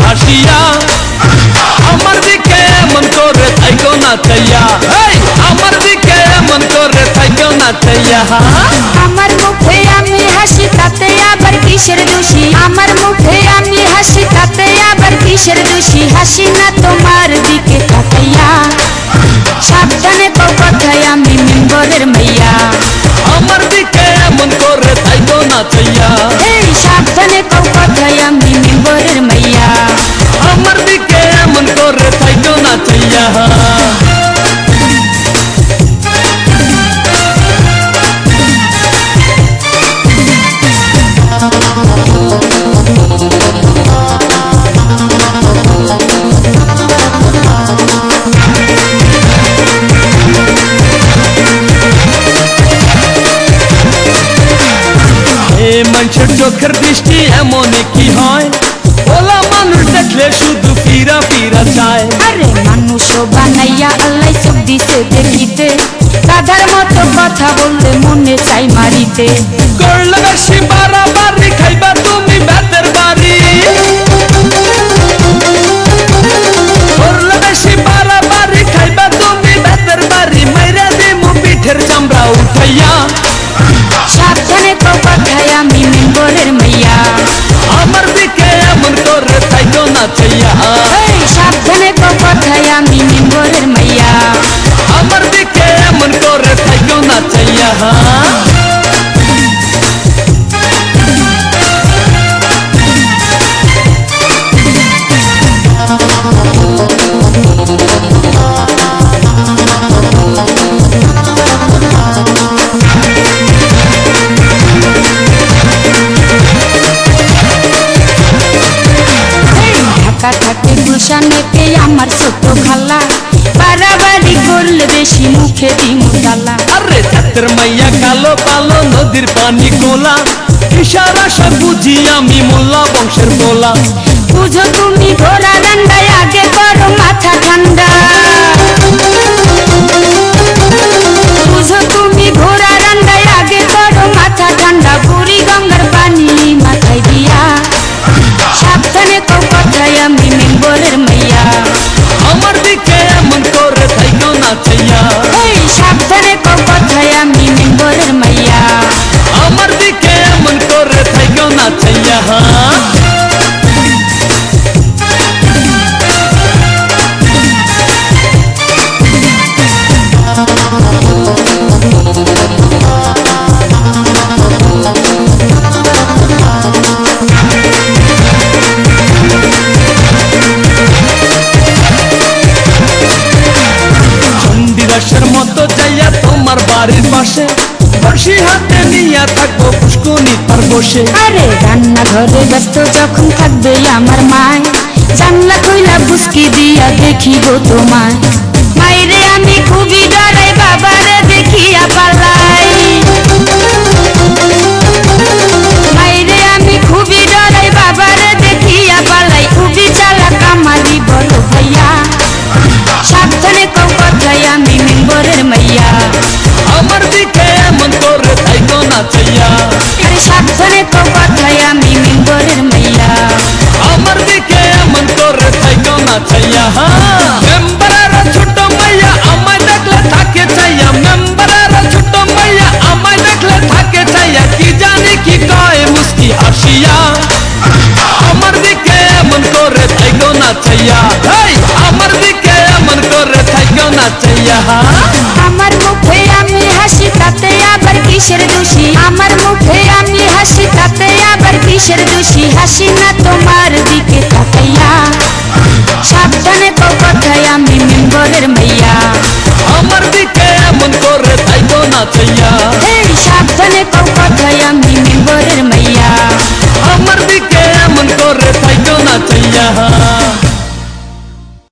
হাসিয়া আমার দিকে মন করে থাইকো না চাইয়া, আমার দিকে মন করে থাইকো না চাইয়া। আমার মুখে আমি হাসি তাতে আবার কিসের দোষী, আমার মুখে আমি হাসি তাতে আবার কিসের দোষী, হাসি না তোমার দিকে তাকাইয়া। সাবধানে কও কথায় আমি মেম্বরের মাইয়া, আমার দিকে মন করে থাইকো না চাইয়া। এই সাবধানে কও কথায় আমি মেম্বরের মাইয়া, আমার দিকে মন করে থাইকো না চাইয়া। মানুষের চোখের দৃষ্টি এমন কি হয়, ওলা মানুষ দেখলে শুধু ফিরা ফিরা চায়। আরে মানুষ বানাইয়া আল্লাহ চোখ দিতে দেখিতে, গাধার মতো কথা বললে মনে চাই মারিতে। করলে বেশি বাড়াবাড়ি খাইবা তুমি বেতের বাড়ি, করলে বেশি বাড়াবাড়ি খাইবা তুমি বেতের বাড়ি, মাইরা দিমু পিঠের চামড়া উঠাইয়া। সাবধানে কও কথায় আমি মেম্বরের মাইয়া, আমার দিকে এমন করে থাইকো না চাইয়া। এই সাবধানে কও কথায় আমি মেম্বরের মাইয়া, আমার দিকে এমন করে থাইকো না চাইয়া। ঢাকা থাকে গুলশানেতে আমার ছোট খালা, বাড়াবাড়ি করলে বেশি মুখে দিমু তালা। আরে ছাত্র মাইয়া কালো কালো নদীর পানি গোলা, ইশারা সব বুঝি আমি মোল্লা বংশের গোলা। বুঝো তুমি ঘোড়া ডান্ডায় আগে করো মাথা ঠান্ডা, বুঝো তুমি ঘোড়া ডান্ডায় আগে করো মাথা ঠান্ডা, বুড়ি গঙ্গার পানি মাথায় দিয়া। সাবধানে কও কথায় আমি মেম্বরের মাইয়া, আমার দিকে এমন করে থাইকো না চাইয়া। এই সাবধানে কও কথায় আমি মেম্বরের মাইয়া, আমার দিকে এমন করে থাইকো না চাইয়া। চণ্ডীদাসের মতো যাইয়া তোমার বাড়ির পাশে, বর্ষি হাতে নিয়া থাকবো পুষ্কুনি তার বসে। আরে রান্নাঘরে ব্যস্ত যখন থাকবে আমার মায়, জানলা কইলা বুসকি দিয়া দেখিব তোমায়। মাইরে আমি খুবই ডরাই, বাবারে দেখিয়া পালাই। মাইরে আমি খুবই ডরাই, বাবারে দেখিয়া পালাই। খুবই চালাক আমারই বড় ভাইয়া, সাবধানে কও কথায় আমি মেম্বরের মাইয়া, আমার দিকে এমন করে থাইকো না চাইয়া। আরে সাবধানে কও কথায় আমি মেম্বরের মাইয়া, আমার দিকে এমন করে থাইকো না চাইয়া। মেম্বারের ছোট মাইয়া আমায় দেখলে থাকে চাইয়া, মেম্বারের ছোট মাইয়া আমায় দেখলে থাকে চাইয়া। কি জানি কি কয় মুস্কি হাসিয়া, আমার দিকে এমন করে থাইকো না চাইয়া। আমার দিকে এমন করে থাইকো না চাইয়া। আমার মুখে আমি হাসি তাতে আবার কিসের দোষী, আমার মুখে আমি হাসি তাতে আবার কিসের দোষী, হাসি না